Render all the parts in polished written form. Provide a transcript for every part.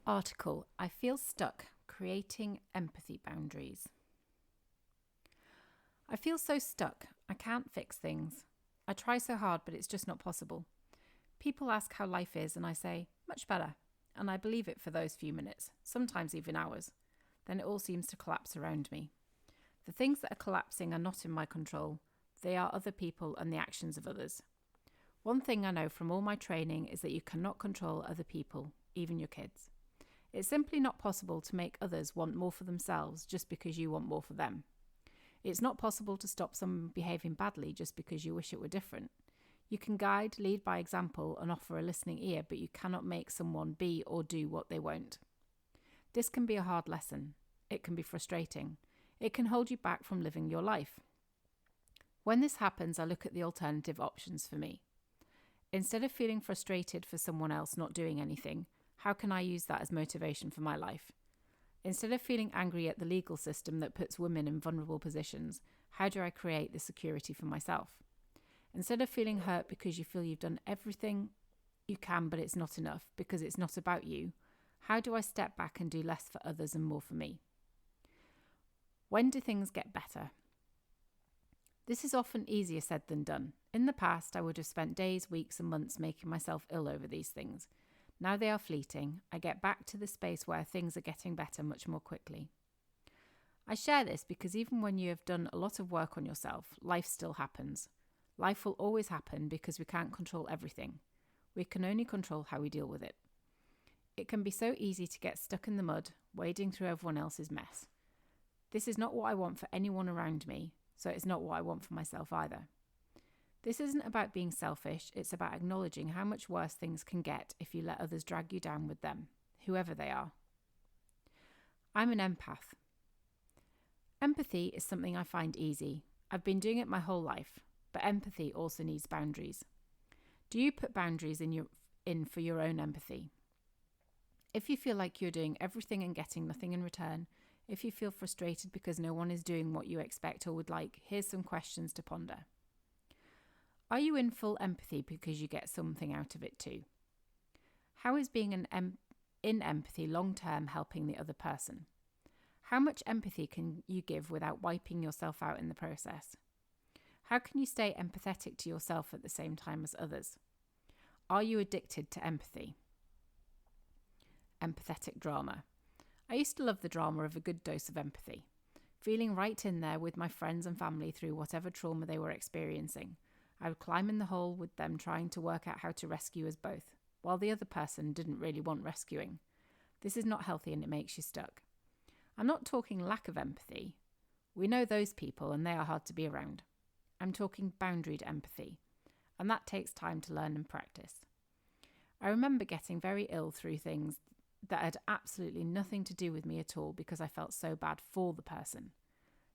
Article, I feel stuck, creating empathy boundaries. I feel so stuck, I can't fix things. I try so hard, but it's just not possible. People ask how life is, and I say, much better. And I believe it for those few minutes, sometimes even hours. Then it all seems to collapse around me. The things that are collapsing are not in my control. They are other people and the actions of others. One thing I know from all my training is that you cannot control other people, even your kids. It's simply not possible to make others want more for themselves just because you want more for them. It's not possible to stop someone behaving badly just because you wish it were different. You can guide, lead by example, and offer a listening ear, but you cannot make someone be or do what they won't. This can be a hard lesson. It can be frustrating. It can hold you back from living your life. When this happens, I look at the alternative options for me. Instead of feeling frustrated for someone else not doing anything, how can I use that as motivation for my life? Instead of feeling angry at the legal system that puts women in vulnerable positions, how do I create the security for myself? Instead of feeling hurt because you feel you've done everything you can but it's not enough because it's not about you, how do I step back and do less for others and more for me? When do things get better? This is often easier said than done. In the past, I would have spent days, weeks and months making myself ill over these things. Now they are fleeting. I get back to the space where things are getting better much more quickly. I share this because even when you have done a lot of work on yourself, life still happens. Life will always happen because we can't control everything. We can only control how we deal with it. It can be so easy to get stuck in the mud, wading through everyone else's mess. This is not what I want for anyone around me, so it's not what I want for myself either. This isn't about being selfish, it's about acknowledging how much worse things can get if you let others drag you down with them, whoever they are. I'm an empath. Empathy is something I find easy. I've been doing it my whole life, but empathy also needs boundaries. Do you put boundaries in for your own empathy? If you feel like you're doing everything and getting nothing in return, if you feel frustrated because no one is doing what you expect or would like, here's some questions to ponder. Are you in full empathy because you get something out of it too? How is being in empathy long-term helping the other person? How much empathy can you give without wiping yourself out in the process? How can you stay empathetic to yourself at the same time as others? Are you addicted to empathy? Empathetic drama. I used to love the drama of a good dose of empathy, feeling right in there with my friends and family through whatever trauma they were experiencing. I would climb in the hole with them trying to work out how to rescue us both, while the other person didn't really want rescuing. This is not healthy and it makes you stuck. I'm not talking lack of empathy. We know those people and they are hard to be around. I'm talking boundaried empathy, and that takes time to learn and practice. I remember getting very ill through things that had absolutely nothing to do with me at all because I felt so bad for the person.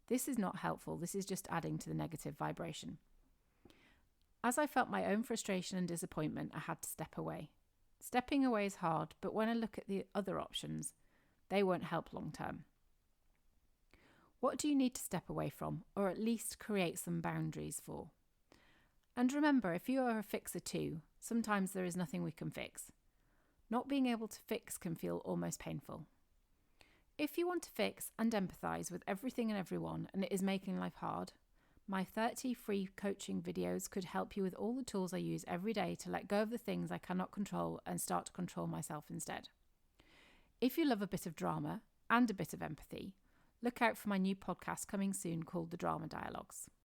This is not helpful. This is just adding to the negative vibration. As I felt my own frustration and disappointment, I had to step away. Stepping away is hard, but when I look at the other options, they won't help long term. What do you need to step away from, or at least create some boundaries for? And remember, if you are a fixer too, sometimes there is nothing we can fix. Not being able to fix can feel almost painful. If you want to fix and empathise with everything and everyone, and it is making life hard, my 30 free coaching videos could help you with all the tools I use every day to let go of the things I cannot control and start to control myself instead. If you love a bit of drama and a bit of empathy, look out for my new podcast coming soon called The Drama Dialogues.